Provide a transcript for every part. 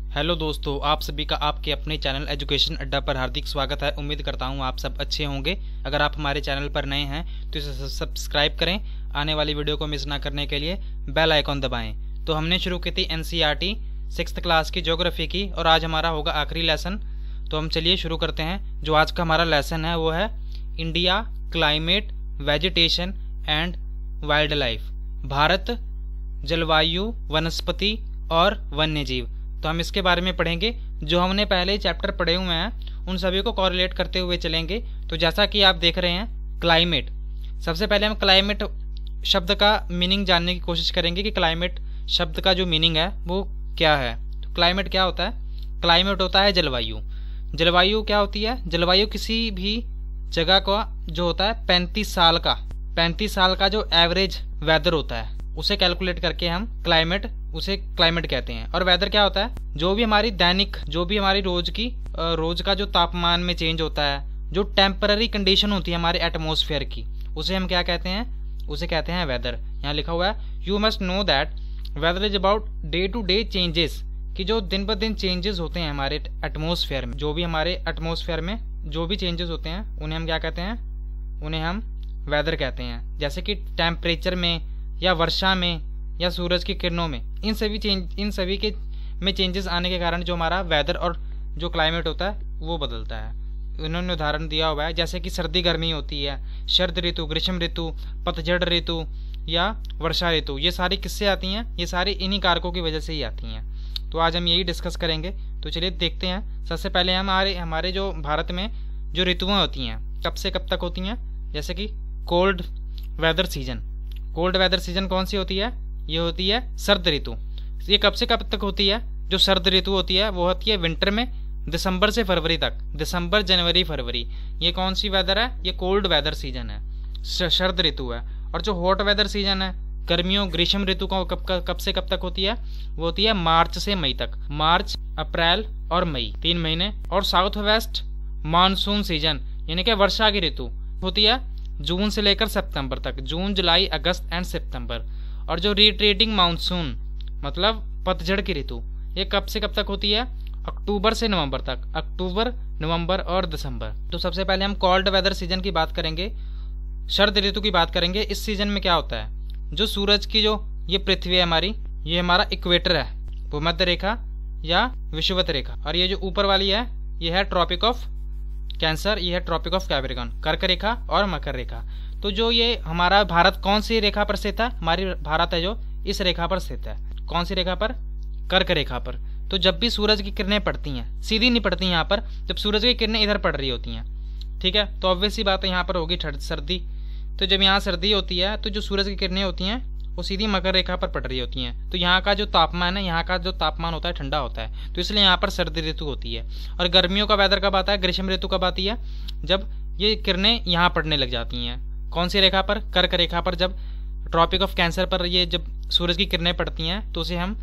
Hello दोस्तों, आप सभी का आपके अपने चैनल एजुकेशन अड्डा पर हार्दिक स्वागत है। उम्मीद करता हूँ आप सब अच्छे होंगे। अगर आप हमारे चैनल पर नए हैं तो इसे सब्सक्राइब करें। आने वाली वीडियो को मिस ना करने के लिए बेल आइकॉन दबाएं। तो हमने शुरू की थी एनसीईआरटी 6th क्लास की ज्योग्राफी की और आज हमारा होगा आखिरी लेसन। तो हम चलिए शुरू करते हैं। जो आज का हमारा लेसन है वो है India, climate, vegetation and wild life. Bharat, जलवायु, वनस्पति और वन्य जीव। तो हम इसके बारे में पढ़ेंगे। जो हमने पहले चैप्टर पढ़े हुए हैं उन सभी को कॉरिलेट करते हुए चलेंगे। तो जैसा कि आप देख रहे हैं क्लाइमेट, सबसे पहले हम क्लाइमेट शब्द का मीनिंग जानने की कोशिश करेंगे कि क्लाइमेट शब्द का जो मीनिंग है वो क्या है। तो क्लाइमेट क्या होता है? क्लाइमेट होता है जलवायु। जलवायु क्या होती है? जलवायु किसी भी जगह का जो होता है 35 साल का जो एवरेज वेदर होता है उसे कैलकुलेट करके हम उसे क्लाइमेट कहते हैं। और वेदर क्या होता है? जो भी हमारी रोज का जो तापमान में चेंज होता है, जो टेम्पररी कंडीशन होती है हमारे एटमॉस्फेयर की, उसे हम क्या कहते हैं? उसे कहते हैं वेदर। यहाँ लिखा हुआ है you must know that weather is about day to day changes, कि जो दिन ब दिन चेंजेस होते हैं हमारे एटमॉस्फेयर में, जो भी हमारे एटमॉस्फेयर में जो भी चेंजेस होते हैं उन्हें हम क्या कहते हैं? उन्हें हम वेदर कहते हैं। जैसे कि टेम्परेचर में या वर्षा में या सूरज की किरणों में, इन सभी के में चेंजेस आने के कारण जो हमारा वेदर और जो क्लाइमेट होता है वो बदलता है। उन्होंने उदाहरण दिया हुआ है जैसे कि सर्दी गर्मी होती है, शरद ऋतु, ग्रीष्म ऋतु, पतझड़ ऋतु या वर्षा ऋतु। ये सारी किससे आती हैं? ये सारी इन्हीं कारकों की वजह से ही आती हैं। तो आज हम यही डिस्कस करेंगे। तो चलिए देखते हैं। सबसे पहले हमारे जो भारत में जो ऋतुएं होती हैं कब से कब तक होती हैं। जैसे कि cold weather season. Cold weather season कौन सी होती है? ये होती है सर्द ऋतु। ये कब से कब तक होती है? जो सर्द ऋतु होती है वो होती है विंटर में, दिसंबर से फरवरी तक। दिसंबर, जनवरी, फरवरी, ये कौन सी वेदर है? ये कोल्ड वेदर सीजन है, सर्द ऋतु है। और जो हॉट वेदर सीजन है, गर्मियों, ग्रीष्म ऋतु को कब से कब तक होती है? वो होती है मार्च से मई तक। मार्च, अप्रैल और मई, 3 महीने। और साउथ वेस्ट मानसून सीजन यानी कि वर्षा की ऋतु होती है जून से लेकर सितंबर तक। जून, जुलाई, अगस्त एंड सितंबर। और जो रिट्रीटिंग मानसून मतलब पतझड़ की ऋतु, ये कब से कब तक होती है? अक्टूबर से नवंबर तक। अक्टूबर, नवंबर और दिसंबर। तो सबसे पहले हम कोल्ड वेदर सीजन की बात करेंगे, शरद ऋतु की बात करेंगे। इस सीजन में क्या होता है? जो सूरज की जो ये पृथ्वी है हमारी, ये हमारा इक्वेटर है, भूमध्य रेखा या विषुवत रेखा। और ये जो ऊपर वाली है ये है ट्रॉपिक ऑफ कैंसर, ये है ट्रॉपिक ऑफ कैप्रिकॉर्न, कर्क रेखा और मकर रेखा। तो जो ये हमारा भारत कौन सी रेखा पर स्थित है? हमारी भारत है जो इस रेखा पर स्थित है। कौन सी रेखा पर? कर्क रेखा पर। तो जब भी सूरज की किरणें पड़ती हैं, सीधी नहीं पड़ती यहाँ पर, जब सूरज की किरणें इधर पड़ रही होती हैं, ठीक है, तो ऑब्वियस सी बात है यहाँ पर होगी सर्दी। तो जब यहाँ सर्दी होती है तो जो सूरज की किरणें होती हैं वो सीधी मकर रेखा पर पड़ रही होती हैं। तो यहाँ का जो तापमान है, यहाँ का जो तापमान होता है ठंडा होता है, तो इसलिए यहाँ पर सर्दी ऋतु होती है। और गर्मियों का वेदर कब आता है? ग्रीष्म ऋतु कब आती है? जब ये किरणें यहाँ पड़ने लग जाती हैं। कौन सी रेखा पर? कर्क रेखा पर। जब ट्रॉपिक ऑफ कैंसर पर ये जब सूरज की किरणें पड़ती हैं तो उसे हम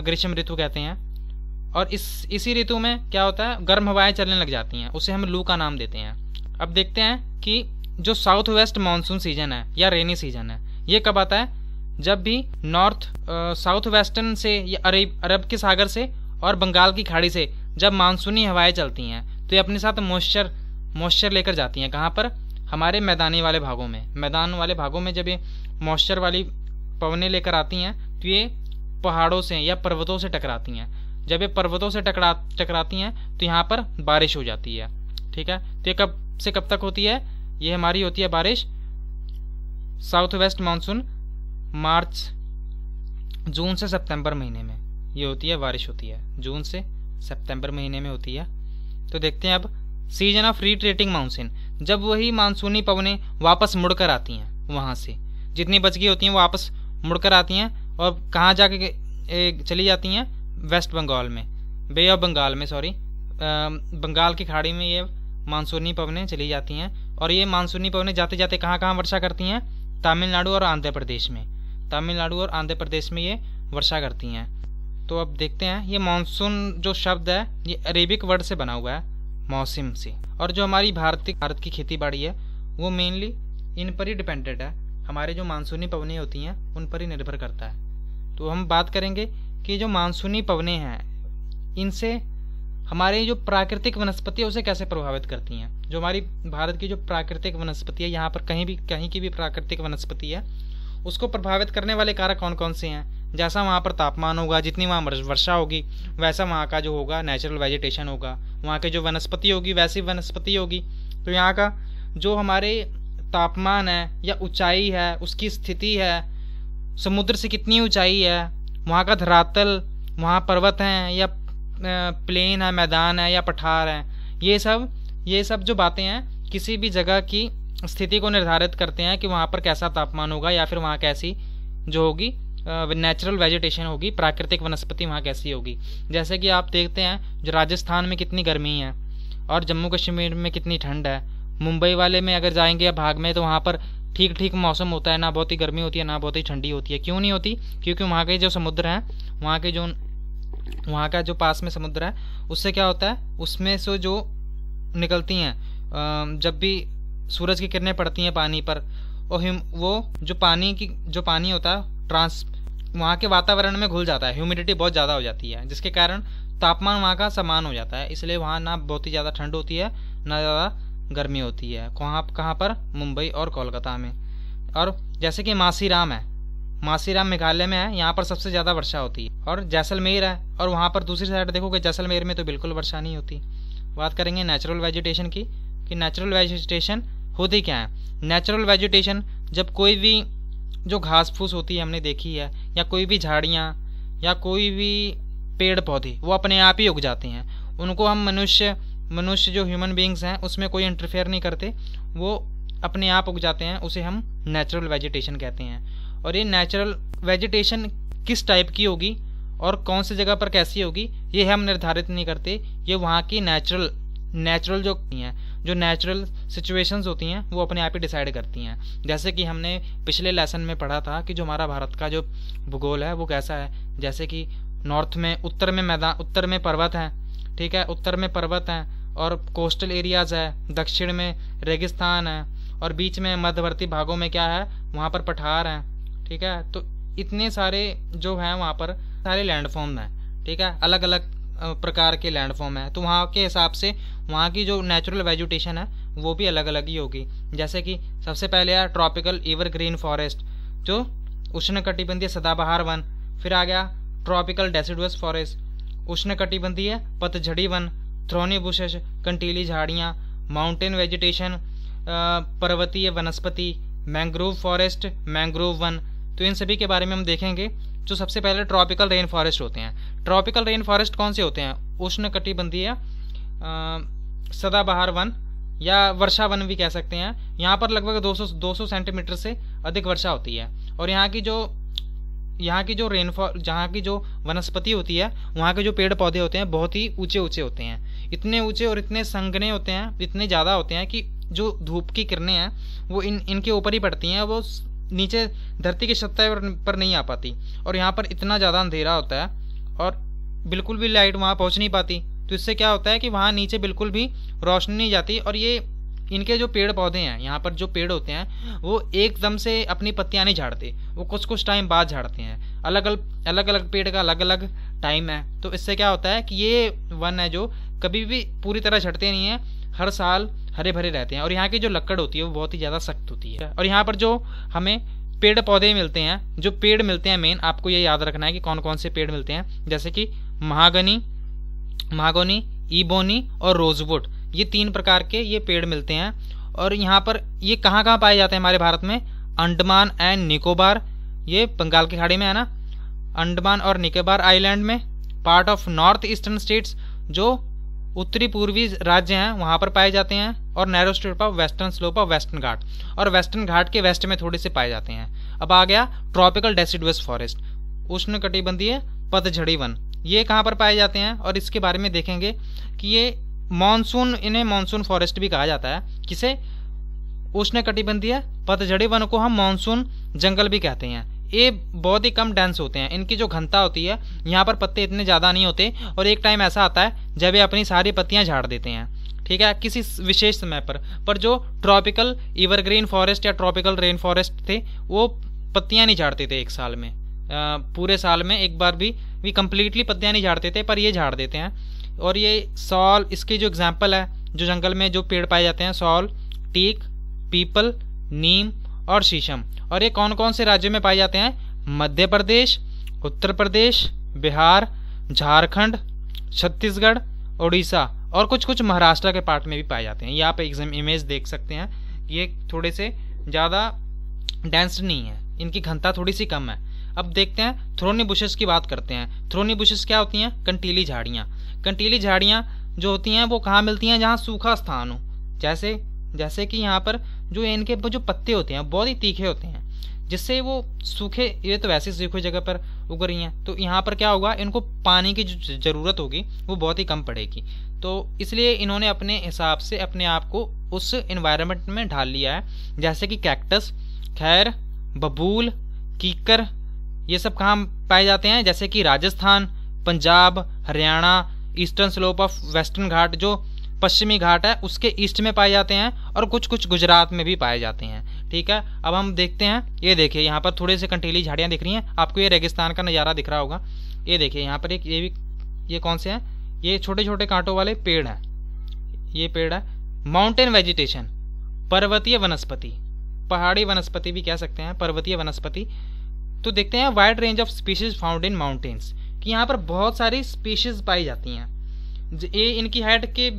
ग्रीष्म ऋतु कहते हैं। और इसी ऋतु में क्या होता है? गर्म हवाएं चलने लग जाती हैं, उसे हम लू का नाम देते हैं। अब देखते हैं कि जो साउथ वेस्ट मानसून सीजन है या रेनी सीजन है, ये कब आता है? जब भी साउथ वेस्टर्न से या अरब के सागर से और बंगाल की खाड़ी से जब मानसूनी हवाएं चलती हैं तो ये अपने साथ मॉइस्चर लेकर जाती हैं। कहाँ पर? हमारे मैदानी वाले भागों में। मैदान वाले भागों में जब ये मॉइस्चर वाली पवनें लेकर आती हैं तो ये पहाड़ों से या पर्वतों से टकराती हैं। जब ये पर्वतों से टकराती हैं तो यहाँ पर बारिश हो जाती है, ठीक है। तो ये कब से कब तक होती है? ये हमारी होती है बारिश साउथ वेस्ट मानसून जून से सितंबर महीने में ये होती है, बारिश होती है जून से सितंबर महीने में होती है। तो देखते हैं अब सीजन ऑफ रिट्रीटिंग मानसून। जब वही मानसूनी पवनें वापस मुड़कर आती हैं, वहाँ से जितनी बच गई होती हैं वो वापस मुड़कर आती हैं और कहाँ जाके चली जाती हैं? वेस्ट बंगाल में, बे ऑफ बंगाल में, सॉरी, बंगाल की खाड़ी में ये मानसूनी पवनें चली जाती हैं। और ये मानसूनी पवनें जाते जाते कहाँ कहाँ वर्षा करती हैं? तमिलनाडु और आंध्र प्रदेश में। तमिलनाडु और आंध्र प्रदेश में ये वर्षा करती हैं। तो अब देखते हैं, ये मानसून जो शब्द है ये अरेबिक वर्ड से बना हुआ है, मौसम से। और जो हमारी भारत की खेती बाड़ी है वो मेनली इन पर ही डिपेंडेड है। हमारे जो मानसूनी पवनें होती हैं उन पर ही निर्भर करता है। तो हम बात करेंगे कि जो मानसूनी पवनें हैं इनसे हमारे जो प्राकृतिक वनस्पति है उसे कैसे प्रभावित करती हैं। जो हमारी भारत की जो प्राकृतिक वनस्पति है, यहाँ पर कहीं की भी प्राकृतिक वनस्पति है, उसको प्रभावित करने वाले कारक कौन कौन से हैं। जैसा वहाँ पर तापमान होगा, जितनी वहाँ वर्षा होगी, वैसा वहाँ का जो होगा नेचुरल वेजिटेशन होगा, वहाँ की जो वनस्पति होगी वैसी वनस्पति होगी। तो यहाँ का जो हमारे तापमान है या ऊंचाई है, उसकी स्थिति है, समुद्र से कितनी ऊंचाई है, वहाँ का धरातल, वहाँ पर्वत हैं या प्लेन है, मैदान है या पठार है, ये सब जो बातें हैं किसी भी जगह की स्थिति को निर्धारित करते हैं कि वहाँ पर कैसा तापमान होगा या फिर वहाँ कैसी जो होगी नेचुरल वेजिटेशन होगी, प्राकृतिक वनस्पति वहाँ कैसी होगी। जैसे कि आप देखते हैं जो राजस्थान में कितनी गर्मी है और जम्मू कश्मीर में कितनी ठंड है। मुंबई वाले में अगर जाएंगे या भाग में तो वहाँ पर ठीक ठीक मौसम होता है, ना बहुत ही गर्मी होती है ना बहुत ही ठंडी होती है। क्यों नहीं होती? क्योंकि वहाँ के जो समुद्र हैं, वहाँ का जो पास में समुद्र है उससे क्या होता है, उसमें से जो निकलती हैं जब भी सूरज की किरणें पड़ती हैं पानी पर, और वो जो पानी होता है वहाँ के वातावरण में घुल जाता है, ह्यूमिडिटी बहुत ज़्यादा हो जाती है, जिसके कारण तापमान वहाँ का समान हो जाता है। इसलिए वहाँ ना बहुत ही ज़्यादा ठंड होती है ना ज़्यादा गर्मी होती है। कहाँ पर? मुंबई और कोलकाता में। और जैसे कि मासीराम है, मासीराम मेघालय में है, यहाँ पर सबसे ज़्यादा वर्षा होती है। और जैसलमेर है, और वहाँ पर दूसरी साइड देखोगे जैसलमेर में तो बिल्कुल वर्षा नहीं होती। बात करेंगे नेचुरल वेजिटेशन की, कि नेचुरल वेजिटेशन होती क्या है। नेचुरल वेजिटेशन जब कोई भी जो घास फूस होती है हमने देखी है, या कोई भी झाड़ियाँ या कोई भी पेड़ पौधे वो अपने आप ही उग जाते हैं। उनको हम मनुष्य जो ह्यूमन बींग्स हैं उसमें कोई इंटरफेयर नहीं करते, वो अपने आप उग जाते हैं, उसे हम नेचुरल वेजिटेशन कहते हैं। और ये नेचुरल वेजिटेशन किस टाइप की होगी और कौन सी जगह पर कैसी होगी ये हम निर्धारित नहीं करते, ये वहाँ की नेचुरल जो नेचुरल सिचुएशंस होती हैं वो अपने आप ही डिसाइड करती हैं। जैसे कि हमने पिछले लेसन में पढ़ा था कि जो हमारा भारत का जो भूगोल है वो कैसा है। जैसे कि उत्तर में पर्वत हैं, ठीक है, उत्तर में पर्वत हैं और कोस्टल एरियाज है, दक्षिण में रेगिस्तान है और बीच में मध्यवर्ती भागों में क्या है, वहाँ पर पठार हैं, ठीक है। तो इतने सारे जो हैं वहाँ पर सारे लैंडफॉर्म हैं, ठीक है, अलग अलग प्रकार के लैंडफॉर्म है। तो वहाँ के हिसाब से वहाँ की जो नेचुरल वेजिटेशन है वो भी अलग अलग ही होगी। जैसे कि सबसे पहले है ट्रॉपिकल एवरग्रीन फॉरेस्ट, जो उष्णकटिबंधीय सदाबहार वन। फिर आ गया ट्रॉपिकल डेसिडुअस फॉरेस्ट, उष्णकटिबंधीय पतझड़ी वन, थ्रोनी बुशेस, कंटीली झाड़ियाँ, माउंटेन वेजिटेशन, पर्वतीय वनस्पति, मैंग्रोव फॉरेस्ट, मैंग्रोव वन। तो इन सभी के बारे में हम देखेंगे। जो सबसे पहले ट्रॉपिकल रेन फॉरेस्ट होते हैं। ट्रॉपिकल रेन फॉरेस्ट कौन से होते हैं? उष्णकटिबंधीय सदाबहार वन या वर्षा वन भी कह सकते हैं। यहाँ पर लगभग 200 सेंटीमीटर से अधिक वर्षा होती है। और यहाँ की जो रेनफॉल, जहाँ की जो वनस्पति होती है, वहाँ के जो पेड़ पौधे होते हैं बहुत ही ऊंचे होते हैं। इतने ऊंचे और इतने संघने होते हैं, इतने ज़्यादा होते हैं कि जो धूप की किरणें हैं वो इनके ऊपर ही पड़ती हैं, वो नीचे धरती की सतह पर नहीं आ पाती। और यहाँ पर इतना ज़्यादा अंधेरा होता है और बिल्कुल भी लाइट वहाँ पहुँच नहीं पाती। तो इससे क्या होता है कि वहाँ नीचे बिल्कुल भी रोशनी नहीं जाती। और ये इनके जो पेड़ पौधे हैं, यहाँ पर जो पेड़ होते हैं वो एकदम से अपनी पत्तियाँ नहीं झाड़ते, वो कुछ टाइम बाद झाड़ते हैं। अलग अलग पेड़ का अलग अलग टाइम है। तो इससे क्या होता है कि ये वन है जो कभी भी पूरी तरह झड़ते नहीं हैं, हर साल हरे भरे रहते हैं। और यहाँ की जो लकड़ होती है वो बहुत ही ज़्यादा सख्त होती है। और यहाँ पर जो हमें पेड़ पौधे मिलते हैं, जो पेड़ मिलते हैं मेन, आपको ये याद रखना है कि कौन कौन से पेड़ मिलते हैं। जैसे कि महागनी, इबोनी और रोजवुड, ये 3 प्रकार के ये पेड़ मिलते हैं। और यहाँ पर ये कहाँ कहाँ पाए जाते हैं हमारे भारत में? अंडमान एंड निकोबार, ये बंगाल की खाड़ी में है ना, अंडमान और निकोबार आइलैंड में, part of north eastern states, जो उत्तरी पूर्वी राज्य हैं वहाँ पर पाए जाते हैं, और narrow strip of western slope of western Ghat, और वेस्टर्न घाट के वेस्ट में थोड़े से पाए जाते हैं। अब आ गया ट्रॉपिकल डेसिडुअस फॉरेस्ट, उष्णकटिबंधीय पतझड़ी वन, ये कहाँ पर पाए जाते हैं और इसके बारे में देखेंगे कि ये इन्हें मानसून फॉरेस्ट भी कहा जाता है। किसे? उष्णकटिबंधीय पतझड़ी वन को हम मानसून जंगल भी कहते हैं। ये बहुत ही कम डेंस होते हैं, इनकी जो घनता होती है, यहाँ पर पत्ते इतने ज़्यादा नहीं होते। और एक टाइम ऐसा आता है जब ये अपनी सारी पत्तियाँ झाड़ देते हैं, ठीक है, किसी विशेष समय पर जो ट्रॉपिकल एवरग्रीन फॉरेस्ट या ट्रॉपिकल रेन फॉरेस्ट थे वो पत्तियाँ नहीं झाड़ते थे एक साल में, पूरे साल में एक बार भी कम्प्लीटली पत्तियाँ नहीं झाड़ते थे, पर ये झाड़ देते हैं। और ये सॉल, इसके जो एग्जाम्पल है जो जंगल में जो पेड़ पाए जाते हैं, सॉल, टीक, पीपल, नीम और शीशम। और ये कौन कौन से राज्यों में पाए जाते हैं? मध्य प्रदेश, उत्तर प्रदेश, बिहार, झारखंड, छत्तीसगढ़, उड़ीसा और कुछ कुछ महाराष्ट्र के पार्ट में भी पाए जाते हैं। ये आप इमेज देख सकते हैं, ये थोड़े से ज़्यादा डेंस नहीं है, इनकी घनता थोड़ी सी कम है। अब देखते हैं थ्रोनी बुशेस की बात करते हैं। थ्रोनी बुशेस क्या होती हैं? कंटीली झाड़ियाँ। कंटीली झाड़ियाँ जो होती हैं वो कहाँ मिलती हैं? जहाँ सूखा स्थान हो। जैसे कि यहाँ पर जो इनके जो पत्ते होते हैं बहुत ही तीखे होते हैं, जिससे वो सूखे, ये तो वैसे सूखे जगह पर उग रही हैं, तो यहाँ पर क्या होगा, इनको पानी की जो ज़रूरत होगी वो बहुत ही कम पड़ेगी। तो इसलिए इन्होंने अपने हिसाब से अपने आप को उस इन्वायरमेंट में ढाल लिया है। जैसे कि कैक्टस, खैर, बबूल, कीकर, ये सब कहाँ पाए जाते हैं? जैसे कि Rajasthan, Punjab, Haryana, eastern slope of western Ghat, जो पश्चिमी घाट है उसके ईस्ट में पाए जाते हैं, और कुछ कुछ गुजरात में भी पाए जाते हैं। ठीक है, अब हम देखते हैं, ये देखिए यहाँ पर थोड़े से कंटीली झाड़ियाँ दिख रही हैं आपको, ये रेगिस्तान का नज़ारा दिख रहा होगा। ये देखिए यहाँ पर एक ये कौन से हैं? ये छोटे छोटे कांटों वाले पेड़ हैं, ये पेड़ है। माउंटेन वेजिटेशन, पर्वतीय वनस्पति, पहाड़ी वनस्पति भी कह सकते हैं, पर्वतीय वनस्पति। तो देखते हैं wide range of species found in mountains, कि यहाँ पर बहुत सारी स्पीशीज पाई जाती हैं। ये इनकी हाइट के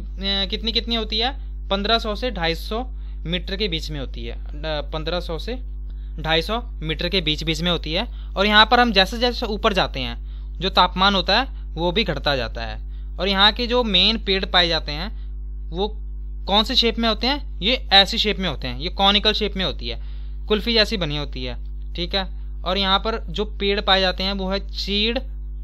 कितनी होती है? 1500 से 250 मीटर के बीच में होती है। 1500 से 250 मीटर के बीच में होती है। और यहाँ पर हम जैसे जैसे ऊपर जाते हैं जो तापमान होता है वो भी घटता जाता है। और यहाँ के जो मेन पेड़ पाए जाते हैं वो कौन से शेप में होते हैं? ये ऐसी शेप में होते हैं, ये कॉनिकल शेप में होती है, कुल्फी जैसी बनी होती है। ठीक है, और यहाँ पर जो पेड़ पाए जाते हैं वो है चीड़,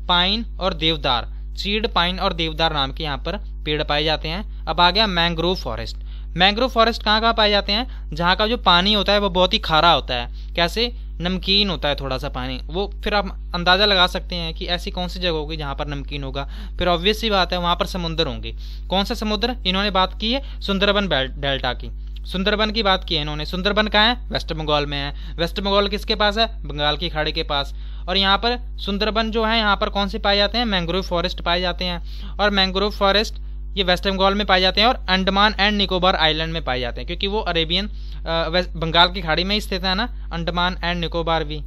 पाइन और देवदार। चीड़, पाइन और देवदार नाम के यहाँ पर पेड़ पाए जाते हैं। अब आ गया मैंग्रोव फॉरेस्ट। मैंग्रोव फॉरेस्ट कहाँ पाए जाते हैं? जहाँ का जो पानी होता है वो बहुत ही खारा होता है। कैसे? नमकीन होता है थोड़ा सा पानी। वो फिर आप अंदाज़ा लगा सकते हैं कि ऐसी कौन सी जगह होगी जहाँ पर नमकीन होगा। फिर ऑब्वियस सी बात है वहाँ पर समुद्र होंगे। कौन सा समुद्र? इन्होंने बात की है सुंदरबन डेल्टा की, सुंदरबन की बात की है इन्होंने। सुंदरबन कहाँ है? वेस्ट बंगाल में है। वेस्ट बंगाल किसके पास है? बंगाल की खाड़ी के पास। और यहाँ पर सुंदरबन जो है यहाँ पर कौन से पाए जाते हैं? मैंग्रोव फॉरेस्ट पाए जाते हैं। और मैंग्रोव फॉरेस्ट ये वेस्ट बंगाल में पाए जाते हैं और अंडमान एंड निकोबार आइलैंड में पाए जाते हैं, क्योंकि वो अरेबियन बंगाल की खाड़ी में ही स्थित है ना, अंडमान एंड निकोबार भी।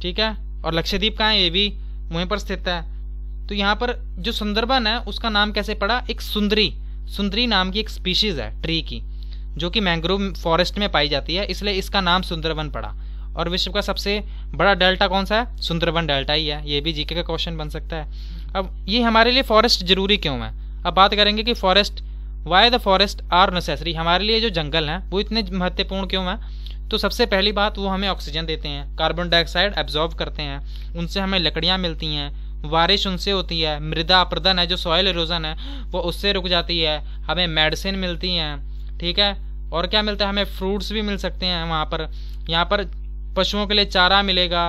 ठीक है, और लक्षद्वीप कहाँ है? ये भी वहीं पर स्थित है। तो यहाँ पर जो सुंदरबन है उसका नाम कैसे पड़ा? एक सुंदरी नाम की एक स्पीशीज है ट्री की, जो कि मैंग्रोव फॉरेस्ट में पाई जाती है, इसलिए इसका नाम सुंदरबन पड़ा। और विश्व का सबसे बड़ा डेल्टा कौन सा है? सुंदरबन डेल्टा ही है। ये भी जीके का क्वेश्चन बन सकता है। अब ये हमारे लिए फॉरेस्ट जरूरी क्यों है? अब बात करेंगे कि forest, why the forest are necessary, हमारे लिए जो जंगल हैं वो इतने महत्वपूर्ण क्यों हैं? तो सबसे पहली बात, वो हमें ऑक्सीजन देते हैं, कार्बन डाइऑक्साइड एब्जॉर्ब करते हैं, उनसे हमें लकड़ियाँ मिलती हैं, बारिश उनसे होती है, मृदा अपरदन है जो सॉइल इरोजन है वो उससे रुक जाती है, हमें मेडिसिन मिलती हैं। ठीक है, और क्या मिलता है? हमें फ्रूट्स भी मिल सकते हैं वहाँ पर। यहाँ पर पशुओं के लिए चारा मिलेगा,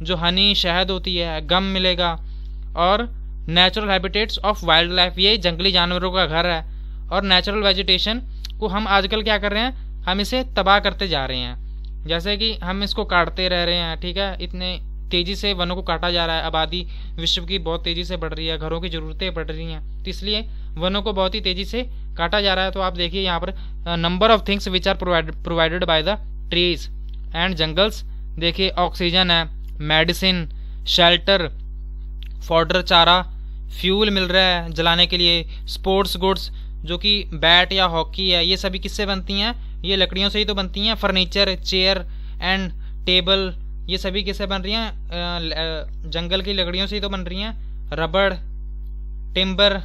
जो हनी, शहद होती है, गम मिलेगा, और natural habitats of wild life, ये जंगली जानवरों का घर है। और नेचुरल वेजिटेशन को हम आजकल क्या कर रहे हैं? हम इसे तबाह करते जा रहे हैं, जैसे कि हम इसको काटते रह रहे हैं। ठीक है, इतने तेज़ी से वनों को काटा जा रहा है, आबादी विश्व की बहुत तेज़ी से बढ़ रही है, घरों की ज़रूरतें बढ़ रही हैं, तो इसलिए वनों को बहुत ही तेज़ी से काटा जा रहा है। तो आप देखिए यहाँ पर number of things which are provided by the trees and jungles. देखिए ऑक्सीजन है, मेडिसिन, शेल्टर, फॉडर, चारा, फ्यूल मिल रहा है जलाने के लिए, स्पोर्ट्स गुड्स जो कि बैट या हॉकी है, ये सभी किससे बनती हैं? ये लकड़ियों से ही तो बनती हैं। फर्नीचर, चेयर एंड टेबल, ये सभी किससे बन रही हैं? जंगल की लकड़ियों से ही तो बन रही हैं। Rubber, timber,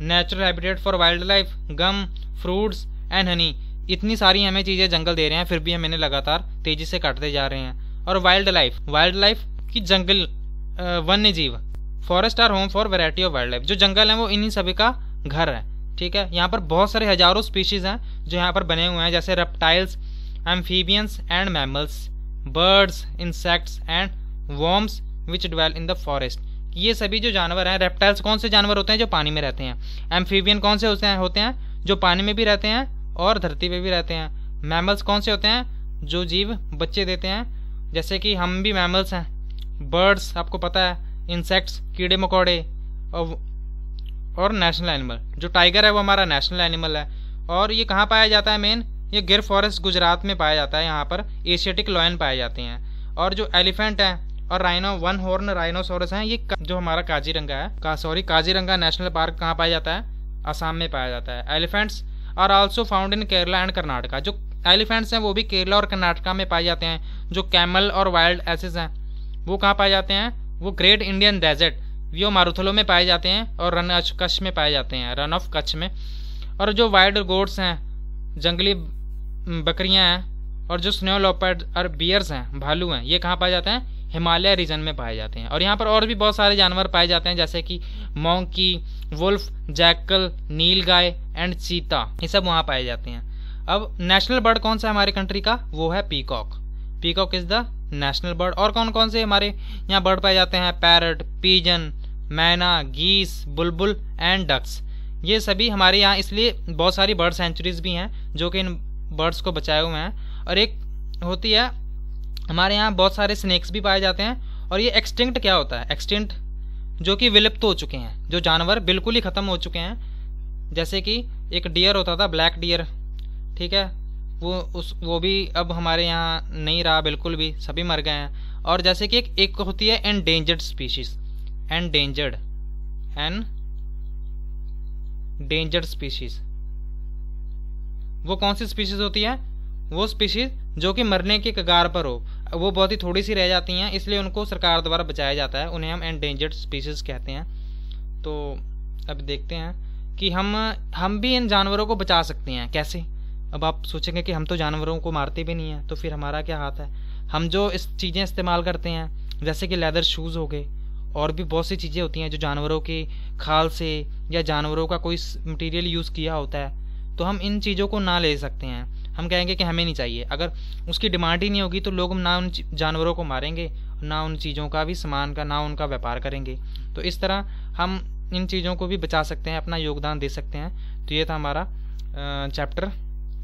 natural habitat for wild life, gum, fruits and honey, इतनी सारी हमें चीज़ें जंगल दे रहे हैं, फिर भी हम इन्हें लगातार तेज़ी से काटते जा रहे हैं। और वाइल्ड लाइफ की जंगल, वन्य जीव, forest are home for variety of wild life, जो जंगल है वो इन्हीं सभी का घर है। ठीक है, यहाँ पर बहुत सारे हजारों स्पीशीज हैं जो यहाँ पर बने हुए हैं, जैसे reptiles, amphibians and mammals, birds, insects and worms which dwell in the forest. ये सभी जो जानवर हैं, रेप्टाइल्स कौन से जानवर होते हैं? जो पानी में रहते हैं। एम्फीबियन कौन से होते हैं? जो पानी में भी रहते हैं और धरती पे भी रहते हैं। मैमल्स कौन से होते हैं? जो जीव बच्चे देते हैं, जैसे कि हम भी मैमल्स हैं, बर्ड्स आपको पता है, इंसेक्ट्स कीड़े मकोड़े, और नेशनल एनिमल जो टाइगर है वो हमारा नेशनल एनिमल है। और ये कहाँ पाया जाता है मेन, ये गिर फॉरेस्ट गुजरात में पाया जाता है। यहाँ पर एशियाटिक लॉयन पाए जाते हैं। और जो एलिफेंट है और राइनो वन हॉर्न राइनोसोरस हैं, ये जो हमारा काजीरंगा नेशनल पार्क कहाँ पाया जाता है, असम में पाया जाता है। Elephants are also found in Kerala and Karnataka, जो एलिफेंट्स हैं वो भी केरला और कर्नाटका में पाए जाते हैं। जो कैमल और वाइल्ड एसेस हैं वो कहाँ पाए जाते हैं, वो ग्रेट इंडियन डेजर्ट वो मारुथलो में पाए जाते हैं और रन ऑफ कच्छ में पाए जाते हैं, रन ऑफ कच्छ में। और जो वाइल्ड गोट्स हैं, जंगली बकरियां हैं, और जो स्नो लेपर्ड और बियर्स हैं, भालू हैं, ये कहाँ पाए जाते हैं, हिमालय रीजन में पाए जाते हैं। और यहाँ पर और भी बहुत सारे जानवर पाए जाते हैं जैसे कि monkey, wolf, jackal, nilgai and cheetah, ये सब वहाँ पाए जाते हैं। अब नेशनल बर्ड कौन सा है हमारे कंट्री का, वो है peacock. Peacock is the national bird. और कौन कौन से हमारे यहाँ बर्ड पाए जाते हैं, पैरट, पीजन, मैना, गीस, बुलबुल एंड डक्स, ये सभी हमारे यहाँ, इसलिए बहुत सारी बर्ड सेंचुरीज भी हैं जो कि इन बर्ड्स को बचाए हुए हैं। और एक होती है हमारे यहाँ बहुत सारे स्नेक्स भी पाए जाते हैं। और ये एक्सटिंक्ट क्या होता है, एक्सटिंक्ट जो कि विलुप्त हो चुके हैं, जो जानवर बिल्कुल ही खत्म हो चुके हैं। जैसे कि एक डियर होता था, ब्लैक डियर, ठीक है, वो भी अब हमारे यहाँ नहीं रहा बिल्कुल भी, सभी मर गए हैं। और जैसे कि एक होती है एंडेंजर्ड स्पीशीज, एंडेंजर्ड स्पीशीज, वो कौन सी स्पीशीज होती है, वो स्पीशीज जो कि मरने के कगार पर हो, वो बहुत ही थोड़ी सी रह जाती हैं, इसलिए उनको सरकार द्वारा बचाया जाता है, उन्हें हम एंडेंजर्ड स्पीशीज कहते हैं। तो अब देखते हैं कि हम भी इन जानवरों को बचा सकते हैं कैसे। अब आप सोचेंगे कि हम तो जानवरों को मारते भी नहीं हैं, तो फिर हमारा क्या हाथ है। हम जो इस चीज़ें इस्तेमाल करते हैं जैसे कि लेदर शूज़ हो गए, और भी बहुत सी चीज़ें होती हैं जो जानवरों के खाल से या जानवरों का कोई मटेरियल यूज़ किया होता है, तो हम इन चीज़ों को ना ले सकते हैं। हम कहेंगे कि हमें नहीं चाहिए, अगर उसकी डिमांड ही नहीं होगी तो लोग ना उन जानवरों को मारेंगे, ना उन चीज़ों का भी सामान का, ना उनका व्यापार करेंगे। तो इस तरह हम इन चीज़ों को भी बचा सकते हैं, अपना योगदान दे सकते हैं। तो ये था हमारा चैप्टर।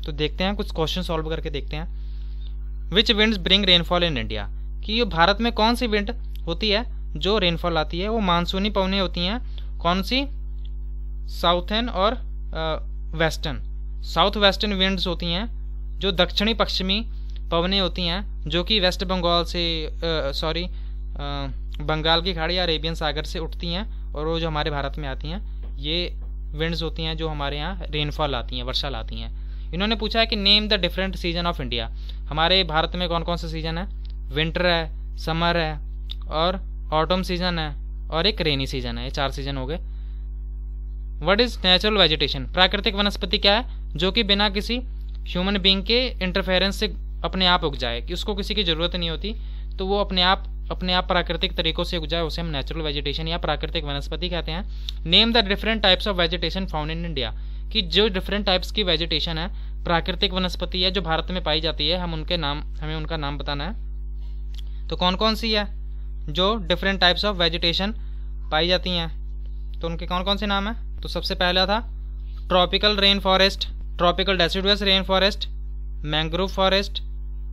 तो देखते हैं कुछ क्वेश्चन सॉल्व करके देखते हैं। Which winds bring rainfall in India, कि ये भारत में कौन सी विंड होती है जो रेनफॉल आती है, वो मानसूनी पवनें होती हैं। कौन सी, साउथर्न और वेस्टर्न। साउथ वेस्टर्न विंड्स होती हैं जो दक्षिणी पश्चिमी पवनें होती हैं, जो कि वेस्ट बंगाल से बंगाल की खाड़ी या अरेबियन सागर से उठती हैं और वो जो हमारे भारत में आती हैं, ये विंड्स होती हैं जो हमारे यहाँ रेनफॉल आती हैं, वर्षा लाती हैं। इन्होंने पूछा है कि name the different season of India, हमारे भारत में कौन कौन से सीजन है, विंटर है, समर है, और ऑटम सीजन है, और एक रेनी सीजन है। ये 4 सीजन हो गए। व्हाट इज नेचुरल वेजिटेशन, प्राकृतिक वनस्पति क्या है, जो कि बिना किसी ह्यूमन बीइंग के इंटरफेरेंस से अपने आप उग जाए, कि उसको किसी की ज़रूरत नहीं होती, तो वो अपने आप प्राकृतिक तरीकों से उग जाए, उसे हम नेचुरल वेजिटेशन या प्राकृतिक वनस्पति कहते हैं। Name the different types of vegetation found in India, कि जो डिफरेंट टाइप्स की वेजिटेशन है, प्राकृतिक वनस्पति है जो भारत में पाई जाती है, हमें उनका नाम बताना है। तो कौन कौन सी है जो डिफरेंट टाइप्स ऑफ वेजिटेशन पाई जाती हैं, तो उनके कौन कौन से नाम है। तो सबसे पहला था tropical rain forest, tropical deciduous rain forest, mangrove forest,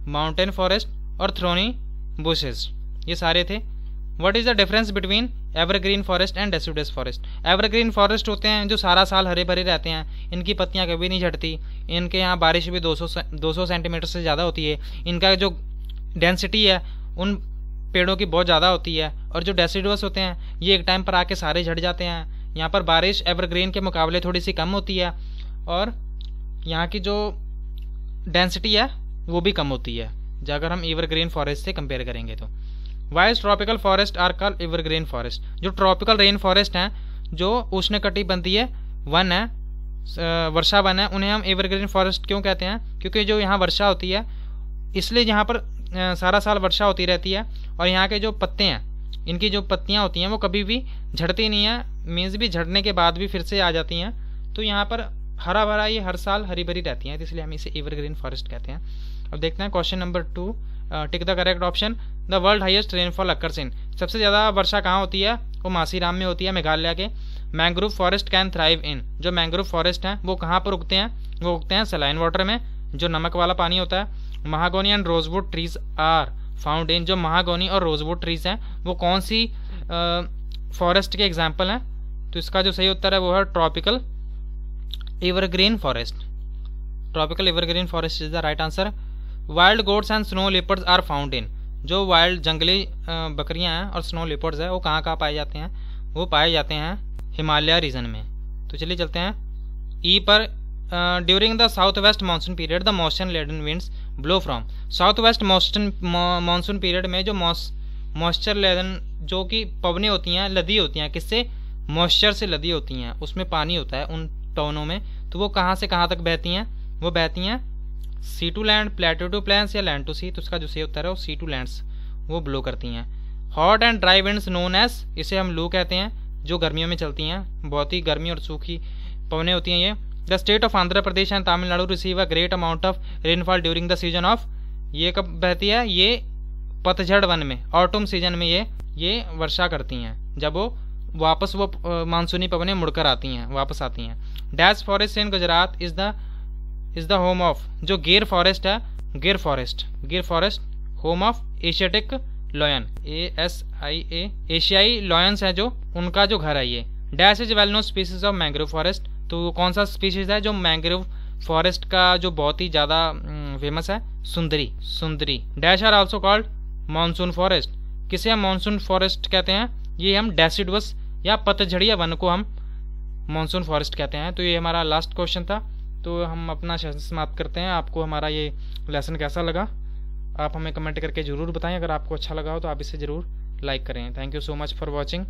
mountain forest और थ्रोनी बुशेस, ये सारे थे। What is the difference between evergreen forest and deciduous forest, evergreen forest होते हैं जो सारा साल हरे भरे रहते हैं, इनकी पत्तियां कभी नहीं झड़ती, इनके यहाँ बारिश भी 200 सेंटीमीटर से ज़्यादा होती है, इनका जो डेंसिटी है उन पेड़ों की बहुत ज़्यादा होती है। और जो डेसिडुअस होते हैं ये एक टाइम पर आके सारे झड़ जाते हैं, यहाँ पर बारिश एवरग्रीन के मुकाबले थोड़ी सी कम होती है, और यहाँ की जो डेंसिटी है वो भी कम होती है अगर हम एवरग्रीन फॉरेस्ट से कंपेयर करेंगे तो। Why's tropical forest are called evergreen forest, जो ट्रॉपिकल रेन फॉरेस्ट हैं, जो उष्णकटिबंधीय वन है, वर्षा वन है, उन्हें हम एवरग्रीन फॉरेस्ट क्यों कहते हैं, क्योंकि जो यहाँ वर्षा होती है इसलिए यहाँ पर सारा साल वर्षा होती रहती है, और यहाँ के जो पत्ते हैं, इनकी जो पत्तियाँ होती हैं वो कभी भी झड़ती नहीं है, मीन्स भी झड़ने के बाद भी फिर से आ जाती हैं, तो यहाँ पर हरा भरा ये हर साल हरी भरी रहती हैं, तो इसलिए हम इसे एवरग्रीन फॉरेस्ट कहते हैं। अब देखते हैं question number 2, tick the correct option. The world highest rainfall occurs in, सबसे ज़्यादा वर्षा कहाँ होती है, वो मासीराम में होती है, मेघालय के। Mangrove forest can thrive in, जो मैंग्रोव फॉरेस्ट हैं वो कहाँ पर उगते हैं, वो उगते हैं सलाइन वाटर में, जो नमक वाला पानी होता है। Mahogany and rosewood trees are found in, जो महागोनी और रोजवुड ट्रीज हैं वो कौन सी फॉरेस्ट के एग्जाम्पल हैं? तो इसका जो सही उत्तर है वो है tropical evergreen forest. Tropical evergreen forest is the right answer. Wild goats and snow leopards are found in, जो वाइल्ड जंगली बकरियां हैं और स्नो लेपर्ड्स है वो कहाँ कहाँ पाए जाते हैं? वो पाए जाते हैं हिमालय रीजन में। तो चलिए चलते हैं ई पर। During the south west monsoon period the moisture laden winds blow from. South west monsoon period में जो मॉइस्चर लेडन जो कि पवनें होती हैं लदी होती हैं, किससे? मॉइस्चर से लदी होती हैं, उसमें पानी होता है उन पवनों में। तो वो कहाँ से कहाँ तक बहती हैं? वो बहती हैं sea to land, plateau to plains या लैंड टू सी। तो उसका जो सही उत्तर है वो सी टू लैंड्स वो ब्लो करती हैं। Hot and dry winds known as, इसे हम लू कहते हैं, जो गर्मियों में चलती हैं, बहुत ही गर्मी और सूखी पवनें होती हैं ये। The state of Andhra Pradesh and Tamil Nadu receive a great amount of rainfall during the season of, ये कब बहती है? ये पतझड़ वन में, ऑटम सीजन में ये वर्षा करती हैं, जब वो वापस वो मानसूनी पवनें मुड़कर आती हैं, वापस आती हैं। Dash forest in Gujarat is the home of, जो गिर फॉरेस्ट है, गिर forest home of Asiatic lion, ASIA, एशियाई लॉयंस है जो, उनका जो घर है ये। Dash is well known species of mangrove forest, तो कौन सा स्पीसीज है जो मैंग्रोव फॉरेस्ट का जो बहुत ही ज़्यादा फेमस है? Sundari. Dash are also called monsoon forest, किसे हम मानसून फॉरेस्ट कहते हैं? ये हम डेसिडुअस या पतझड़िया वन को हम मानसून फॉरेस्ट कहते हैं। तो ये हमारा लास्ट क्वेश्चन था, तो हम अपना सेशन समाप्त करते हैं। आपको हमारा ये लेसन कैसा लगा आप हमें कमेंट करके ज़रूर बताएं। अगर आपको अच्छा लगा हो तो आप इसे ज़रूर लाइक करें। Thank you so much for watching.